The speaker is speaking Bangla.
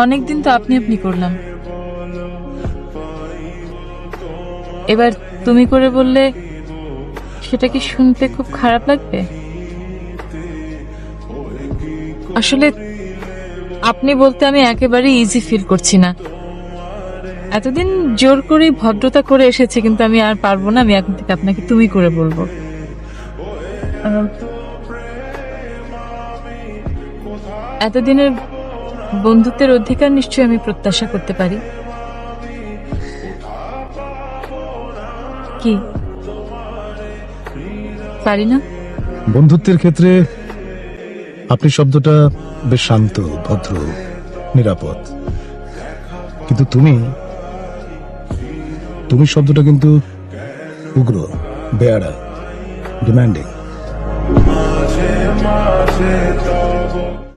অনেকদিন তো আপনি আপনি করলাম, এবার তুমি করে বললে সেটা কি শুনতে খুব খারাপ লাগবে? আসলে আপনি বলতে আমি একেবারে ইজি ফিল করছি না। এতদিন জোর করে ভদ্রতা করে এসেছে, কিন্তু আমি আর পারবো না। আমি এখন থেকে আপনাকে তুমি করে বলবো। এতদিনের বন্ধুত্বের অধিকার নিশ্চয়ই আমি প্রত্যাশা করতে পারি। কি পারি না? বন্ধুত্বের ক্ষেত্রে আপনি শব্দটা বেশ শান্ত, ভদ্র, নিরাপদ, কিন্তু তুমি শব্দটা কিন্তু উগ্র, বেয়াড়া, ডিমান্ডিং।